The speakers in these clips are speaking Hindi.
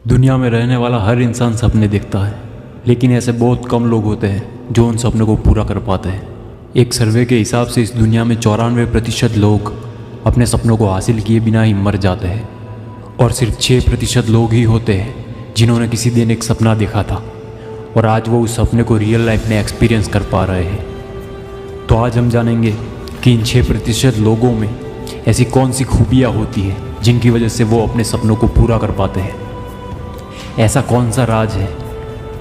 दुनिया में रहने वाला हर इंसान सपने देखता है, लेकिन ऐसे बहुत कम लोग होते हैं जो उन सपनों को पूरा कर पाते हैं। एक सर्वे के हिसाब से इस दुनिया में 94% लोग अपने सपनों को हासिल किए बिना ही मर जाते हैं और सिर्फ 6% लोग ही होते हैं जिन्होंने किसी दिन एक सपना देखा था और आज वो उस सपने को रियल लाइफ में एक्सपीरियंस कर पा रहे हैं। तो आज हम जानेंगे कि इन 6% लोगों में ऐसी कौन सी खूबियाँ होती हैं जिनकी वजह से वो अपने सपनों को पूरा कर पाते हैं। ऐसा कौन सा राज है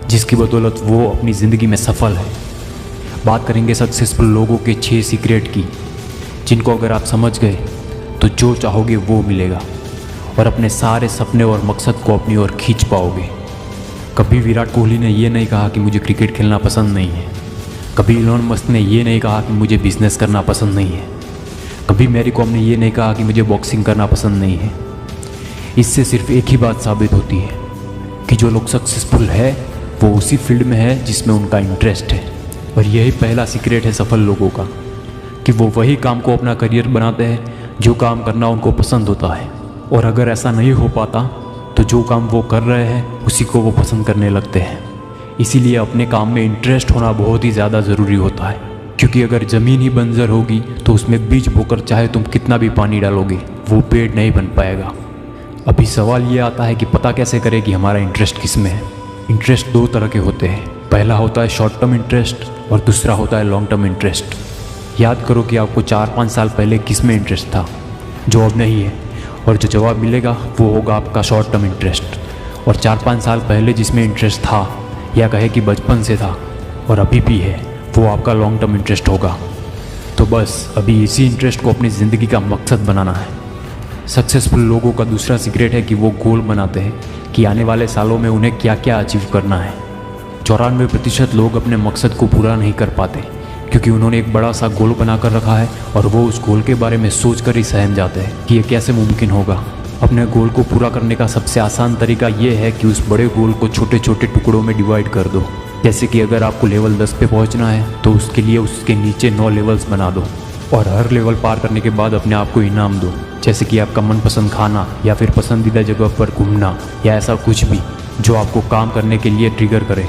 जिसकी बदौलत वो अपनी ज़िंदगी में सफल है। बात करेंगे सक्सेसफुल लोगों के 6 सीक्रेट की, जिनको अगर आप समझ गए तो जो चाहोगे वो मिलेगा और अपने सारे सपने और मकसद को अपनी ओर खींच पाओगे। कभी विराट कोहली ने ये नहीं कहा कि मुझे क्रिकेट खेलना पसंद नहीं है। कभी इलोन मस्क ने ये नहीं कहा कि मुझे बिजनेस करना पसंद नहीं है। कभी मैरी कॉम ने ये नहीं कहा कि मुझे बॉक्सिंग करना पसंद नहीं है। इससे सिर्फ एक ही बात साबित होती है कि जो लोग सक्सेसफुल है वो उसी फील्ड में है जिसमें उनका इंटरेस्ट है। और यही पहला सीक्रेट है सफल लोगों का कि वो वही काम को अपना करियर बनाते हैं जो काम करना उनको पसंद होता है। और अगर ऐसा नहीं हो पाता तो जो काम वो कर रहे हैं उसी को वो पसंद करने लगते हैं। इसीलिए अपने काम में इंटरेस्ट होना बहुत ही ज़्यादा ज़रूरी होता है, क्योंकि अगर ज़मीन ही बंजर होगी तो उसमें बीज बोकर चाहे तुम कितना भी पानी डालोगे वो पेड़ नहीं बन पाएगा। अभी सवाल ये आता है कि पता कैसे करें कि हमारा इंटरेस्ट किस में है। इंटरेस्ट 2 तरह के होते हैं। पहला होता है शॉर्ट टर्म इंटरेस्ट और दूसरा होता है लॉन्ग टर्म इंटरेस्ट। याद करो कि आपको 4-5 साल पहले किस में इंटरेस्ट था जो अब नहीं है, और जो जवाब मिलेगा वो होगा आपका शॉर्ट टर्म इंटरेस्ट। और 4-5 साल पहले जिसमें इंटरेस्ट था या कहे कि बचपन से था और अभी भी है, वो आपका लॉन्ग टर्म इंटरेस्ट होगा। तो बस अभी इसी इंटरेस्ट को अपनी ज़िंदगी का मकसद बनाना है। सक्सेसफुल लोगों का दूसरा सीक्रेट है कि वो गोल बनाते हैं कि आने वाले सालों में उन्हें क्या क्या अचीव करना है। 94% लोग अपने मकसद को पूरा नहीं कर पाते क्योंकि उन्होंने एक बड़ा सा गोल बना कर रखा है और वो उस गोल के बारे में सोच कर ही सहम जाते हैं कि ये कैसे मुमकिन होगा। अपने गोल को पूरा करने का सबसे आसान तरीका ये है कि उस बड़े गोल को छोटे छोटे टुकड़ों में डिवाइड कर दो। जैसे कि अगर आपको लेवल 10 पे पहुंचना है तो उसके लिए उसके नीचे 9 लेवल्स बना दो और हर लेवल पार करने के बाद अपने आप को इनाम दो, जैसे कि आपका मनपसंद खाना या फिर पसंदीदा जगह पर घूमना या ऐसा कुछ भी जो आपको काम करने के लिए ट्रिगर करे।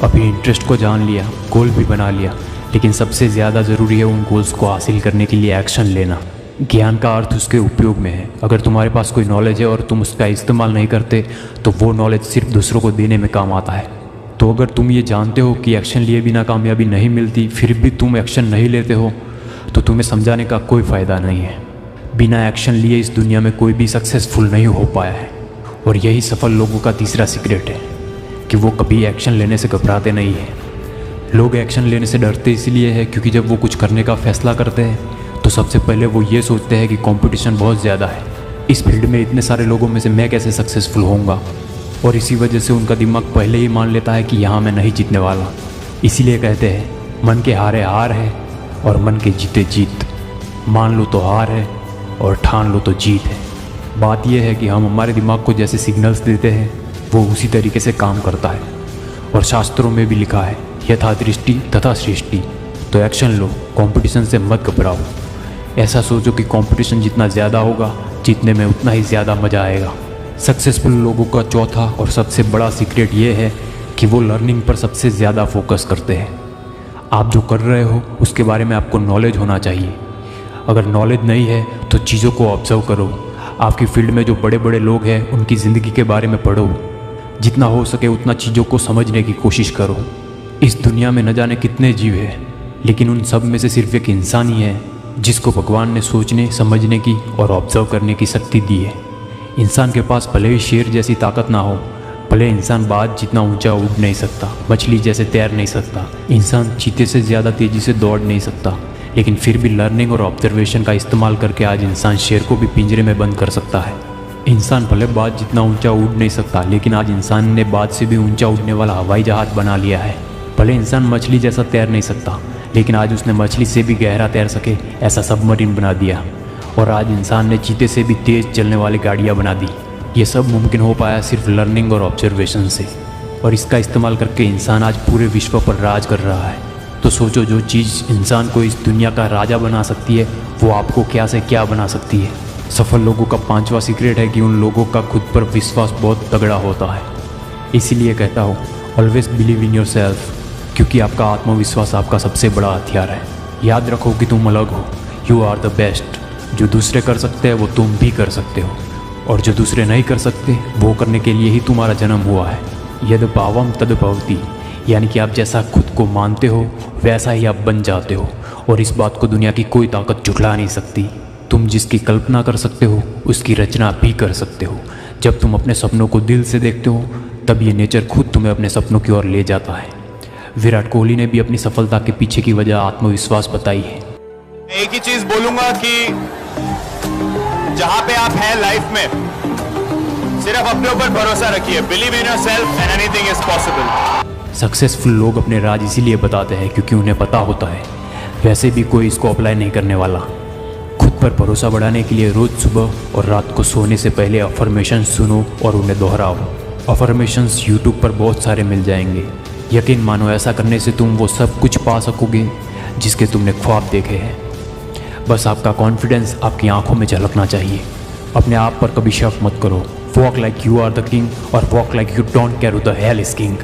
अभी इंटरेस्ट को जान लिया, गोल भी बना लिया, लेकिन सबसे ज़्यादा ज़रूरी है उन गोल्स को हासिल करने के लिए एक्शन लेना। ज्ञान का अर्थ उसके उपयोग में है। अगर तुम्हारे पास कोई नॉलेज है और तुम उसका इस्तेमाल नहीं करते तो वो नॉलेज सिर्फ दूसरों को देने में काम आता है। तो अगर तुम ये जानते हो कि एक्शन लिए बिना कामयाबी नहीं मिलती, फिर भी तुम एक्शन नहीं लेते हो, तो तुम्हें समझाने का कोई फ़ायदा नहीं है। बिना एक्शन लिए इस दुनिया में कोई भी सक्सेसफुल नहीं हो पाया है। और यही सफल लोगों का तीसरा सीक्रेट है कि वो कभी एक्शन लेने से घबराते नहीं हैं। लोग एक्शन लेने से डरते इसलिए है क्योंकि जब वो कुछ करने का फैसला करते हैं तो सबसे पहले वो ये सोचते हैं कि कंपटीशन बहुत ज़्यादा है, इस फील्ड में इतने सारे लोगों में से मैं कैसे सक्सेसफुल होऊंगा। और इसी वजह से उनका दिमाग पहले ही मान लेता है कि यहाँ मैं नहीं जीतने वाला। इसीलिए कहते हैं मन के हारे हार है और मन के जीते जीत। मान लो तो हार है और ठान लो तो जीत है। बात यह है कि हम हमारे दिमाग को जैसे सिग्नल्स देते हैं वो उसी तरीके से काम करता है। और शास्त्रों में भी लिखा है यथा दृष्टि तथा सृष्टि। तो एक्शन लो, कंपटीशन से मत घबराओ। ऐसा सोचो कि कंपटीशन जितना ज़्यादा होगा जीतने में उतना ही ज़्यादा मज़ा आएगा। सक्सेसफुल लोगों का चौथा और सबसे बड़ा सीक्रेट ये है कि वो लर्निंग पर सबसे ज़्यादा फोकस करते हैं। आप जो कर रहे हो उसके बारे में आपको नॉलेज होना चाहिए। अगर नॉलेज नहीं है तो चीज़ों को ऑब्जर्व करो। आपकी फील्ड में जो बड़े बड़े लोग हैं उनकी ज़िंदगी के बारे में पढ़ो। जितना हो सके उतना चीज़ों को समझने की कोशिश करो। इस दुनिया में न जाने कितने जीव हैं, लेकिन उन सब में से सिर्फ एक इंसान ही है जिसको भगवान ने सोचने, समझने की और ऑब्जर्व करने की शक्ति दी है। इंसान के पास भले ही शेर जैसी ताकत ना हो, भले इंसान बाज जितना ऊंचा उड़ नहीं सकता, मछली जैसे तैर नहीं सकता, इंसान चीते से ज़्यादा तेज़ी से दौड़ नहीं सकता, लेकिन फिर भी लर्निंग और ऑब्जर्वेशन का इस्तेमाल करके आज इंसान शेर को भी पिंजरे में बंद कर सकता है। इंसान भले बाज जितना ऊंचा उड़ नहीं सकता, लेकिन आज इंसान ने बाज से भी ऊंचा उड़ने वाला हवाई जहाज़ बना लिया है। भले इंसान मछली जैसा तैर नहीं सकता, लेकिन आज उसने मछली से भी गहरा तैर सके ऐसा सबमरीन बना दिया। और आज इंसान ने चीते से भी तेज़ चलने वाली गाड़ियाँ बना दी। ये सब मुमकिन हो पाया सिर्फ लर्निंग और ऑब्जर्वेशन से। और इसका इस्तेमाल करके इंसान आज पूरे विश्व पर राज कर रहा है। तो सोचो, जो चीज़ इंसान को इस दुनिया का राजा बना सकती है वो आपको क्या से क्या बना सकती है। सफल लोगों का 5वां सीक्रेट है कि उन लोगों का खुद पर विश्वास बहुत तगड़ा होता है। इसीलिए कहता हूँ always believe in your self, क्योंकि आपका आत्मविश्वास आपका सबसे बड़ा हथियार है। याद रखो कि तुम अलग हो, यू आर द बेस्ट। जो दूसरे कर सकते हैं वो तुम भी कर सकते हो, और जो दूसरे नहीं कर सकते वो करने के लिए ही तुम्हारा जन्म हुआ है। यद भावम तद भवति, यानी कि आप जैसा खुद को मानते हो वैसा ही आप बन जाते हो, और इस बात को दुनिया की कोई ताकत झुठला नहीं सकती। तुम जिसकी कल्पना कर सकते हो उसकी रचना भी कर सकते हो। जब तुम अपने सपनों को दिल से देखते हो तब ये नेचर खुद तुम्हें अपने सपनों की ओर ले जाता है। विराट कोहली ने भी अपनी सफलता के पीछे की वजह आत्मविश्वास बताई है। एक ही चीज बोलूंगा कि जहां पे आप हैं लाइफ में, सिर्फ अपने ऊपर भरोसा रखिए। Believe in yourself and anything is possible. Successful लोग अपने राज इसीलिए बताते हैं क्योंकि उन्हें पता होता है वैसे भी कोई इसको अप्लाई नहीं करने वाला। खुद पर भरोसा बढ़ाने के लिए रोज़ सुबह और रात को सोने से पहले अफर्मेशन सुनो और उन्हें दोहराओ। अफर्मेशंस यूट्यूब पर बहुत सारे मिल जाएंगे। यकीन मानो ऐसा करने से तुम वो सब कुछ पा सकोगे जिसके तुमने ख्वाब देखे हैं। बस आपका कॉन्फिडेंस आपकी आंखों में झलकना चाहिए। अपने आप पर कभी शक मत करो। Walk like you are the king और walk like you don't care who the hell is king.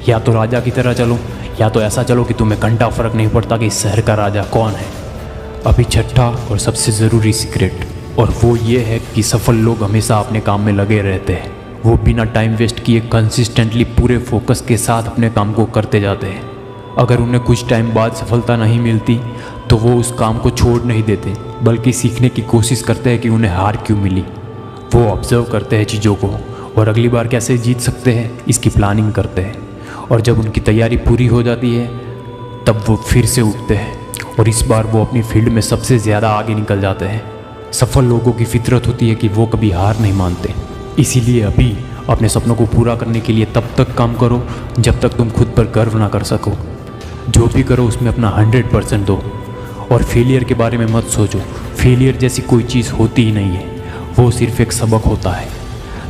या तो राजा की तरह चलो या तो ऐसा चलो कि तुम्हें घंटा फर्क नहीं पड़ता कि इस शहर का राजा कौन है। अभी छठा और सबसे ज़रूरी सीक्रेट, और वो ये है कि सफल लोग हमेशा अपने काम में लगे रहते हैं। वो बिना टाइम वेस्ट किए कंसिस्टेंटली पूरे फोकस के साथ अपने काम को करते जाते हैं। अगर उन्हें कुछ टाइम बाद सफलता नहीं मिलती तो वो उस काम को छोड़ नहीं देते, बल्कि सीखने की कोशिश करते हैं कि उन्हें हार क्यों मिली। वो ऑब्जर्व करते हैं चीज़ों को और अगली बार कैसे जीत सकते हैं इसकी प्लानिंग करते हैं, और जब उनकी तैयारी पूरी हो जाती है तब वो फिर से उठते हैं और इस बार वो अपनी फील्ड में सबसे ज़्यादा आगे निकल जाते हैं। सफल लोगों की फितरत होती है कि वो कभी हार नहीं मानते। इसीलिए अभी अपने सपनों को पूरा करने के लिए तब तक काम करो जब तक तुम खुद पर गर्व ना कर सको। जो भी करो उसमें अपना 100% दो, और फेलियर के बारे में मत सोचो। फेलियर जैसी कोई चीज़ होती ही नहीं है, वो सिर्फ एक सबक होता है।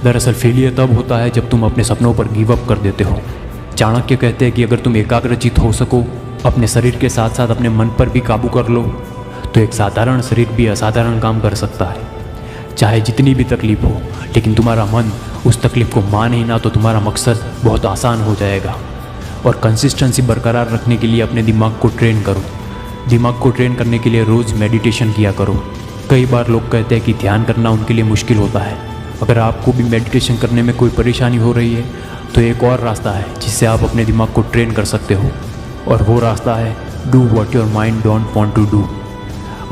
दरअसल फेलियर तब होता है जब तुम अपने सपनों पर गिव अप कर देते हो। चाणक्य कहते हैं कि अगर तुम एकाग्रचित हो सको, अपने शरीर के साथ साथ अपने मन पर भी काबू कर लो, तो एक साधारण शरीर भी असाधारण काम कर सकता है। चाहे जितनी भी तकलीफ हो, लेकिन तुम्हारा मन उस तकलीफ को मान ही ना तो तुम्हारा मकसद बहुत आसान हो जाएगा। और कंसिस्टेंसी बरकरार रखने के लिए अपने दिमाग को ट्रेन करो। दिमाग को ट्रेन करने के लिए रोज़ मेडिटेशन किया करो। कई बार लोग कहते हैं कि ध्यान करना उनके लिए मुश्किल होता है। अगर आपको भी मेडिटेशन करने में कोई परेशानी हो रही है तो एक और रास्ता है जिससे आप अपने दिमाग को ट्रेन कर सकते हो, और वो रास्ता है do what your mind don't want to do.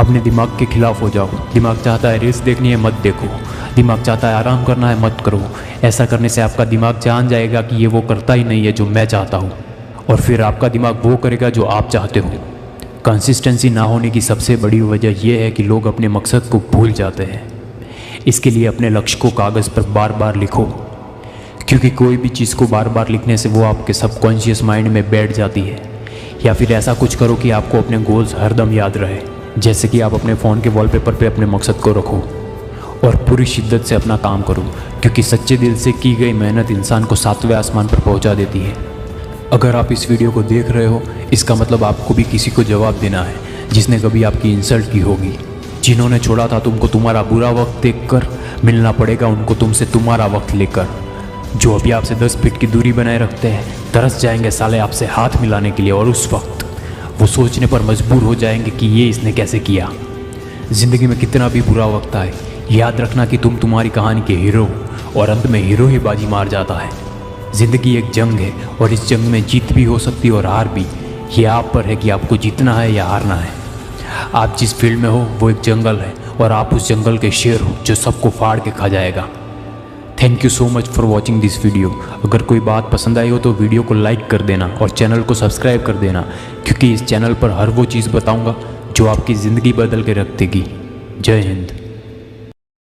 अपने दिमाग के खिलाफ हो जाओ। दिमाग चाहता है रील्स देखनी है, मत देखो। दिमाग चाहता है आराम करना है, मत करो। ऐसा करने से आपका दिमाग जान जाएगा कि ये वो करता ही नहीं है जो मैं चाहता हूँ, और फिर आपका दिमाग वो करेगा जो आप चाहते हो। कंसिस्टेंसी ना होने की सबसे बड़ी वजह यह है कि लोग अपने मकसद को भूल जाते हैं। इसके लिए अपने लक्ष्य को कागज़ पर बार बार लिखो, क्योंकि कोई भी चीज़ को बार बार लिखने से वो आपके सबकॉन्शियस माइंड में बैठ जाती है। या फिर ऐसा कुछ करो कि आपको अपने गोल्स हरदम याद रहे, जैसे कि आप अपने फ़ोन के वॉलपेपर पे अपने मकसद को रखो और पूरी शिद्दत से अपना काम करो, क्योंकि सच्चे दिल से की गई मेहनत इंसान को 7वें आसमान पर पहुंचा देती है। अगर आप इस वीडियो को देख रहे हो, इसका मतलब आपको भी किसी को जवाब देना है जिसने कभी आपकी इंसल्ट की होगी। जिन्होंने छोड़ा था तुमको तुम्हारा बुरा वक्त देखकर, मिलना पड़ेगा उनको तुमसे तुम्हारा वक्त लेकर। जो अभी आपसे 10 फीट की दूरी बनाए रखते हैं, तरस जाएंगे साले आपसे हाथ मिलाने के लिए, और उस वक्त वो सोचने पर मजबूर हो जाएंगे कि ये इसने कैसे किया। ज़िंदगी में कितना भी बुरा वक्त आए, याद रखना कि तुम तुम्हारी कहानी के हीरो हो, और अंत में हीरो ही बाजी मार जाता है। ज़िंदगी एक जंग है, और इस जंग में जीत भी हो सकती है और हार भी। ये आप पर है कि आपको जीतना है या हारना है। आप जिस फील्ड में हो वो एक जंगल है, और आप उस जंगल के शेर हो जो सबको फाड़ के खा जाएगा। Thank you so much for watching this video. अगर कोई बात पसंद आई हो तो वीडियो को लाइक कर देना और चैनल को सब्सक्राइब कर देना, क्योंकि इस चैनल पर हर वो चीज़ बताऊंगा जो आपकी ज़िंदगी बदल के रख देगी। जय हिंद।